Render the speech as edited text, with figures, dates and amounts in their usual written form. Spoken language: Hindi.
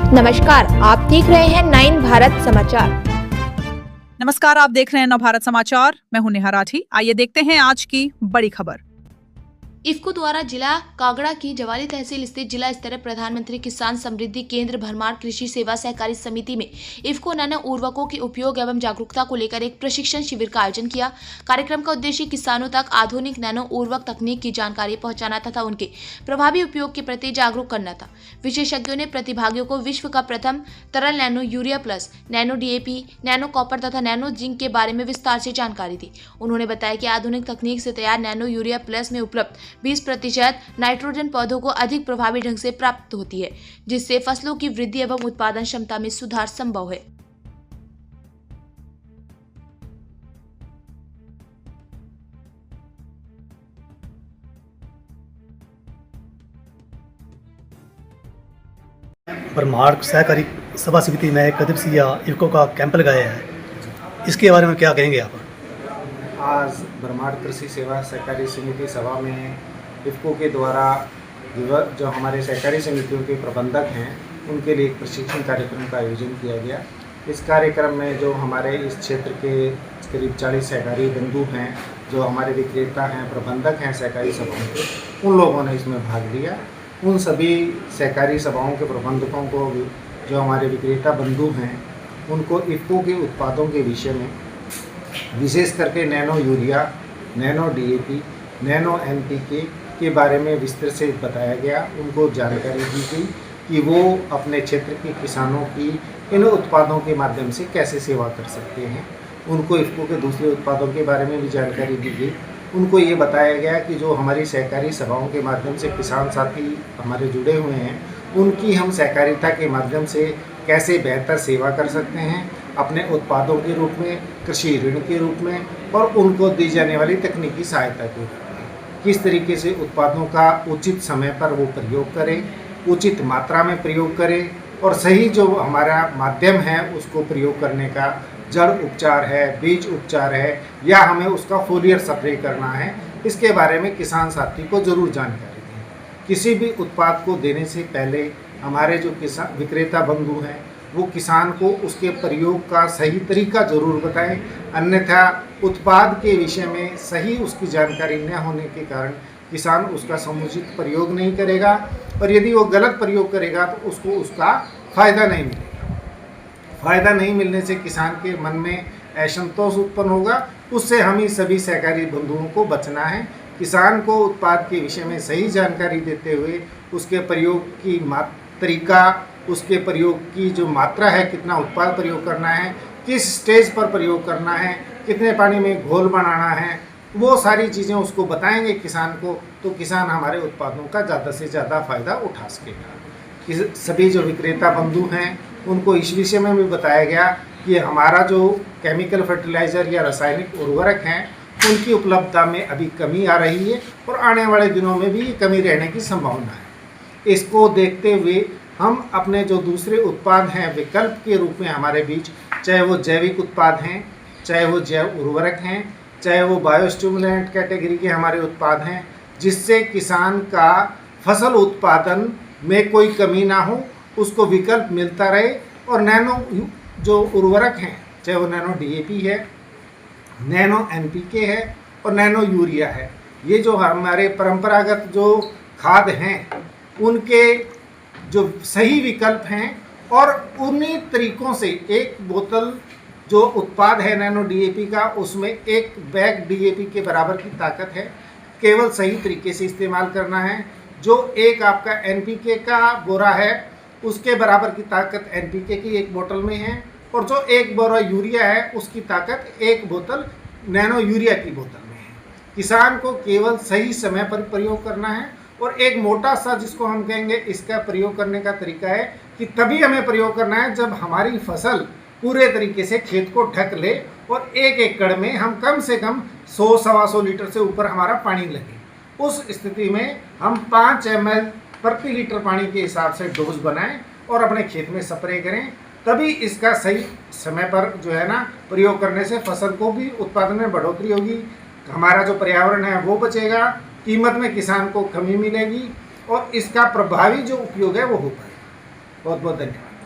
नमस्कार, आप देख रहे हैं 9 भारत समाचार। नमस्कार, आप देख रहे हैं नव भारत समाचार। मैं हूं नेहा राठी। आइए देखते हैं आज की बड़ी खबर। इफ्को द्वारा जिला कांगड़ा की जवाली तहसील स्थित जिला स्तरीय प्रधानमंत्री किसान समृद्धि केंद्र भरमार कृषि सेवा सहकारी समिति में इफ्को नैनो उर्वरकों के उपयोग एवं जागरूकता को लेकर एक प्रशिक्षण शिविर का आयोजन किया। कार्यक्रम का उद्देश्य किसानों तक आधुनिक नैनो उर्वरक तकनीक की जानकारी पहुंचाना तथा उनके प्रभावी उपयोग के प्रति जागरूक करना था। विशेषज्ञों ने प्रतिभागियों को विश्व का प्रथम तरल nano urea plus, nano DAP, nano copper तथा नैनो जिंक के बारे में विस्तार से जानकारी दी। उन्होंने बताया कि आधुनिक तकनीक से तैयार नैनो यूरिया प्लस में उपलब्ध 20% नाइट्रोजन पौधों को अधिक प्रभावी ढंग से प्राप्त होती है, जिससे फसलों की वृद्धि एवं उत्पादन क्षमता में सुधार संभव है। भरमार सहकारी सभा समिति में 1 दिवसीय इफ्को का कैंप लगाया है, इसके बारे में क्या कहेंगे आप? आज भरमार कृषि सेवा सहकारी समिति सभा में इफ्को के द्वारा जो हमारे सहकारी समितियों के प्रबंधक हैं उनके लिए एक प्रशिक्षण कार्यक्रम का आयोजन किया गया। इस कार्यक्रम में जो हमारे इस क्षेत्र के करीब 40 सहकारी बंधु हैं, जो हमारे विक्रेता हैं, प्रबंधक हैं सहकारी सभाओं के, उन लोगों ने इसमें भाग लिया। उन सभी सहकारी सभाओं के प्रबंधकों को, जो हमारे विक्रेता बंधु हैं, उनको इफ्को के उत्पादों के विषय में विशेष करके nano urea, nano DAP, nano NPK के बारे में विस्तार से बताया गया। उनको जानकारी दी गई कि वो अपने क्षेत्र के किसानों की इन उत्पादों के माध्यम से कैसे सेवा कर सकते हैं। उनको इफ्को के दूसरे उत्पादों के बारे में भी जानकारी दी गई। उनको ये बताया गया कि जो हमारी सहकारी सभाओं के माध्यम से किसान साथी हमारे जुड़े हुए हैं, उनकी हम सहकारिता के माध्यम से कैसे बेहतर सेवा कर सकते हैं, अपने उत्पादों के रूप में, कृषि ऋण के रूप में और उनको दी जाने वाली तकनीकी सहायता के रूप में किस तरीके से उत्पादों का उचित समय पर वो प्रयोग करें, उचित मात्रा में प्रयोग करें और सही जो हमारा माध्यम है उसको प्रयोग करने का, जड़ उपचार है, बीज उपचार है या हमें उसका फोलियर स्प्रे करना है, इसके बारे में किसान साथी को ज़रूर जानकारी दें। किसी भी उत्पाद को देने से पहले हमारे जो किसान विक्रेता बंधु हैं वो किसान को उसके प्रयोग का सही तरीका ज़रूर बताएं, अन्यथा उत्पाद के विषय में सही उसकी जानकारी न होने के कारण किसान उसका समुचित प्रयोग नहीं करेगा और यदि वो गलत प्रयोग करेगा तो उसको उसका फ़ायदा नहीं मिलेगा। फ़ायदा नहीं मिलने से किसान के मन में असंतोष उत्पन्न होगा। उससे हम ही सभी सहकारी बंधुओं को बचना है। किसान को उत्पाद के विषय में सही जानकारी देते हुए उसके प्रयोग की तरीका, उसके प्रयोग की जो मात्रा है, कितना उत्पाद प्रयोग करना है, किस स्टेज पर प्रयोग करना है, कितने पानी में घोल बनाना है, वो सारी चीज़ें उसको बताएंगे किसान को, तो किसान हमारे उत्पादों का ज़्यादा से ज़्यादा फ़ायदा उठा सकेगा। सभी जो विक्रेता बंधु हैं उनको इस विषय में भी बताया गया कि हमारा जो केमिकल फर्टिलाइज़र या रासायनिक उर्वरक हैं उनकी उपलब्धता में अभी कमी आ रही है और आने वाले दिनों में भी कमी रहने की संभावना है। इसको देखते हुए हम अपने जो दूसरे उत्पाद हैं विकल्प के रूप में हमारे बीच, चाहे वो जैविक उत्पाद हैं, चाहे वो जैव उर्वरक हैं, चाहे वो बायोस्टिमुलेंट कैटेगरी के हमारे उत्पाद हैं, जिससे किसान का फसल उत्पादन में कोई कमी ना हो, उसको विकल्प मिलता रहे। और नैनो जो उर्वरक हैं, चाहे वो नैनो डीएपी है, नैनो एनपीके है और नैनो यूरिया है, ये जो हमारे परंपरागत जो खाद हैं उनके जो सही विकल्प हैं और उन्हीं तरीकों से एक बोतल जो उत्पाद है नैनो डीएपी का, उसमें एक बैग डीएपी के बराबर की ताकत है। केवल सही तरीके से इस्तेमाल करना है। जो एक आपका एनपीके का बोरा है उसके बराबर की ताकत एनपीके की एक बोतल में है और जो एक बोरा यूरिया है उसकी ताकत एक बोतल नैनो यूरिया की बोतल में है। किसान को केवल सही समय पर प्रयोग करना है और एक मोटा सा जिसको हम कहेंगे इसका प्रयोग करने का तरीका है कि तभी हमें प्रयोग करना है जब हमारी फसल पूरे तरीके से खेत को ढक ले और 1 एकड़ में हम कम से कम 100-125 लीटर से ऊपर हमारा पानी लगे। उस स्थिति में हम 5 ml प्रति लीटर पानी के हिसाब से डोज बनाएं और अपने खेत में स्प्रे करें। तभी इसका सही समय पर जो है ना प्रयोग करने से फसल को भी उत्पादन में बढ़ोतरी होगी, हमारा जो पर्यावरण है वो बचेगा, कीमत में किसान को कमी मिलेगी और इसका प्रभावी जो उपयोग है वो हो पाएगा। बहुत बहुत धन्यवाद।